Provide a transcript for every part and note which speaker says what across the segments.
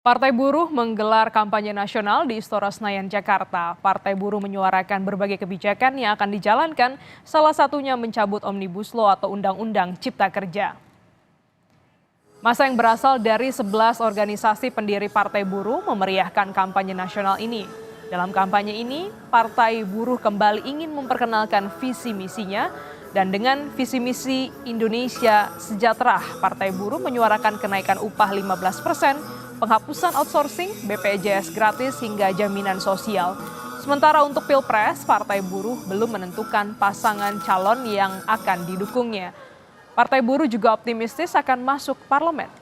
Speaker 1: Partai Buruh menggelar kampanye nasional di Istora Senayan, Jakarta. Partai Buruh menyuarakan berbagai kebijakan yang akan dijalankan, salah satunya mencabut Omnibus Law atau Undang-Undang Cipta Kerja. Massa yang berasal dari 11 organisasi pendiri Partai Buruh memeriahkan kampanye nasional ini. Dalam kampanye ini, Partai Buruh kembali ingin memperkenalkan visi misinya, dan dengan visi misi Indonesia Sejahtera, Partai Buruh menyuarakan kenaikan upah 15%, penghapusan outsourcing, BPJS gratis hingga jaminan sosial. Sementara untuk Pilpres, Partai Buruh belum menentukan pasangan calon yang akan didukungnya. Partai Buruh juga optimistis akan masuk parlemen.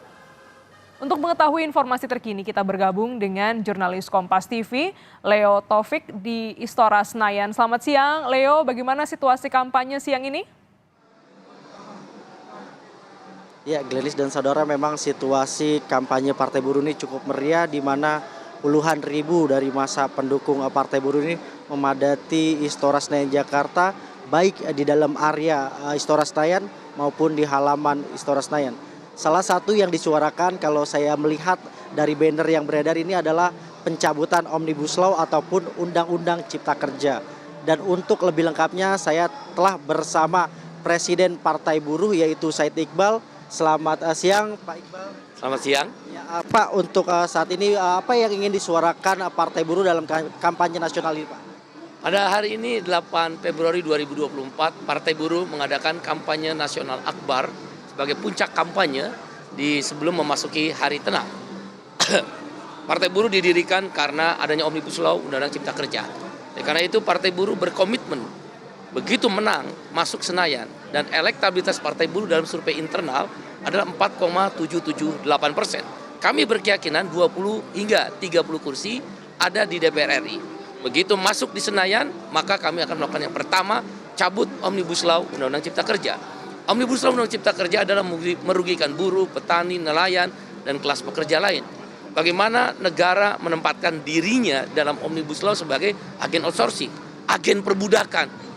Speaker 1: Untuk mengetahui informasi terkini, kita bergabung dengan jurnalis Kompas TV, Leo Taufik di Istora Senayan. Selamat siang, Leo. Bagaimana situasi kampanye siang ini?
Speaker 2: Ya, Glenis dan saudara, memang situasi kampanye Partai Buruh ini cukup meriah, di mana puluhan ribu dari massa pendukung Partai Buruh ini memadati Istora Senayan Jakarta, baik di dalam area Istora Senayan maupun di halaman Istora Senayan. Salah satu yang disuarakan kalau saya melihat dari banner yang beredar ini adalah pencabutan Omnibus Law ataupun Undang-Undang Cipta Kerja. Dan untuk lebih lengkapnya saya telah bersama Presiden Partai Buruh yaitu Said Iqbal. Selamat siang Pak Iqbal.
Speaker 3: Selamat siang.
Speaker 2: Ya, Pak, untuk saat ini apa yang ingin disuarakan Partai Buruh dalam kampanye nasional ini, Pak?
Speaker 3: Pada hari ini 8 Februari 2024, Partai Buruh mengadakan kampanye nasional akbar sebagai puncak kampanye sebelum memasuki hari tenang. Partai Buruh didirikan karena adanya Omnibus Law Undang-Undang Cipta Kerja. Karena itu Partai Buruh berkomitmen begitu menang masuk Senayan, dan elektabilitas Partai Buruh dalam survei internal adalah 4,778%. Kami berkeyakinan 20 hingga 30 kursi ada di DPR RI. Begitu masuk di Senayan, maka kami akan melakukan yang pertama, cabut Omnibus Law Undang-Undang Cipta Kerja. Omnibus Law Undang-Undang Cipta Kerja adalah merugikan buruh, petani, nelayan, dan kelas pekerja lain. Bagaimana negara menempatkan dirinya dalam Omnibus Law sebagai agen outsourcing, agen perbudakan.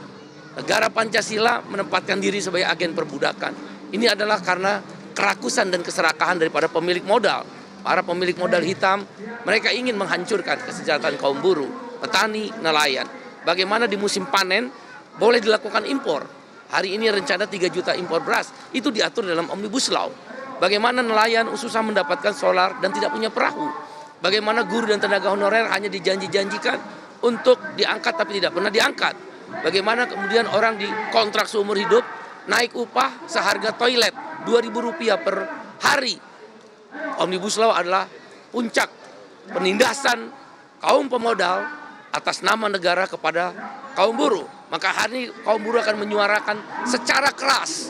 Speaker 3: Negara Pancasila menempatkan diri sebagai agen perbudakan. Ini adalah karena kerakusan dan keserakahan daripada pemilik modal. Para pemilik modal hitam, mereka ingin menghancurkan kesejahteraan kaum buruh, petani, nelayan. Bagaimana di musim panen boleh dilakukan impor. Hari ini rencana 3 juta impor beras, itu diatur dalam Omnibus Law. Bagaimana nelayan susah mendapatkan solar dan tidak punya perahu. Bagaimana guru dan tenaga honorer hanya dijanji-janjikan untuk diangkat tapi tidak pernah diangkat. Bagaimana kemudian orang dikontrak seumur hidup, naik upah seharga toilet Rp2.000 per hari. Omnibus Law adalah puncak penindasan kaum pemodal atas nama negara kepada kaum buruh. Maka hari ini kaum buruh akan menyuarakan secara keras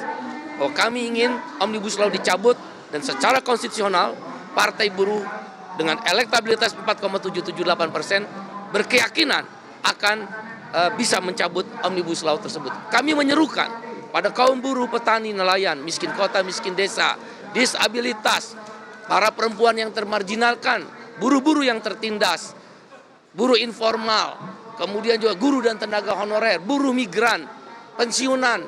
Speaker 3: bahwa kami ingin Omnibus Law dicabut, dan secara konstitusional Partai Buruh dengan elektabilitas 4,778% berkeyakinan akan bisa mencabut Omnibus Law tersebut. Kami menyerukan pada kaum buruh, petani, nelayan, miskin kota, miskin desa, disabilitas, para perempuan yang termarginalkan, buruh-buruh yang tertindas, buruh informal, kemudian juga guru dan tenaga honorer, buruh migran, pensiunan,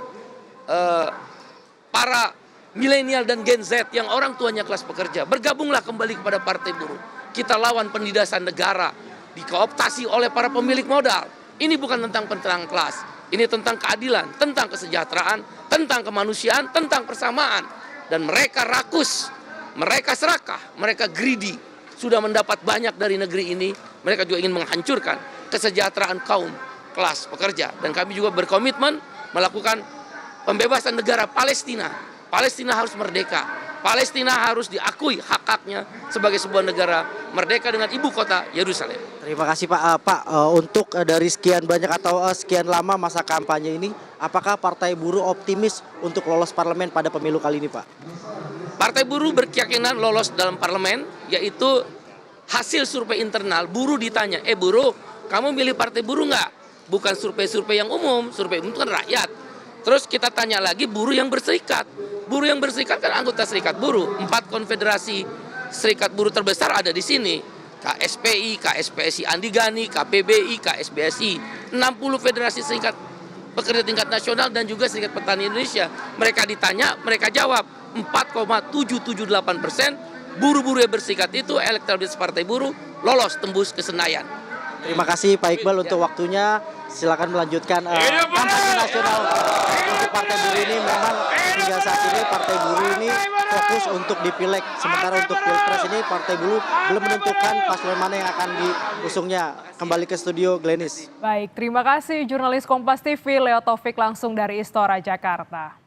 Speaker 3: para milenial dan Gen Z yang orang tuanya kelas pekerja. Bergabunglah kembali kepada Partai Buruh. Kita lawan penindasan negara, dikooptasi oleh para pemilik modal. Ini bukan tentang penentangan kelas, ini tentang keadilan, tentang kesejahteraan, tentang kemanusiaan, tentang persamaan. Dan mereka rakus, mereka serakah, mereka greedy, sudah mendapat banyak dari negeri ini. Mereka juga ingin menghancurkan kesejahteraan kaum kelas pekerja. Dan kami juga berkomitmen melakukan pembebasan negara Palestina. Palestina harus merdeka. Palestina harus diakui hak-haknya sebagai sebuah negara merdeka dengan ibu kota Yerusalem.
Speaker 2: Terima kasih Pak. Untuk dari sekian banyak atau sekian lama masa kampanye ini, apakah Partai Buruh optimis untuk lolos parlemen pada pemilu kali ini, Pak?
Speaker 3: Partai Buruh berkeyakinan lolos dalam parlemen, yaitu hasil survei internal. Buruh ditanya, buruh, kamu milih Partai Buruh nggak? Bukan survei-survei yang umum, survei umum itu kan rakyat. Terus kita tanya lagi buruh yang berserikat. Buruh yang berserikat kan anggota serikat buruh. 4 konfederasi serikat buruh terbesar ada di sini. KSPI, KSPSI Andigani, KPBI, KSBSI. 60 federasi serikat pekerja tingkat nasional dan juga serikat petani Indonesia. Mereka ditanya, mereka jawab 4,778% buruh-buruh yang bersikat itu elektabilitas Partai Buruh lolos tembus ke Senayan.
Speaker 2: Terima kasih Pak Iqbal untuk waktunya. Silakan melanjutkan kampanye nasional untuk Partai Buruh ini. Memang hingga saat ini Partai Buruh ini fokus untuk di Pileg. Sementara untuk Pilpres ini Partai Buruh belum menentukan paslon mana yang akan diusungnya. Kembali ke studio Glenis.
Speaker 1: Baik, terima kasih jurnalis Kompas TV Leo Taufik langsung dari Istora Jakarta.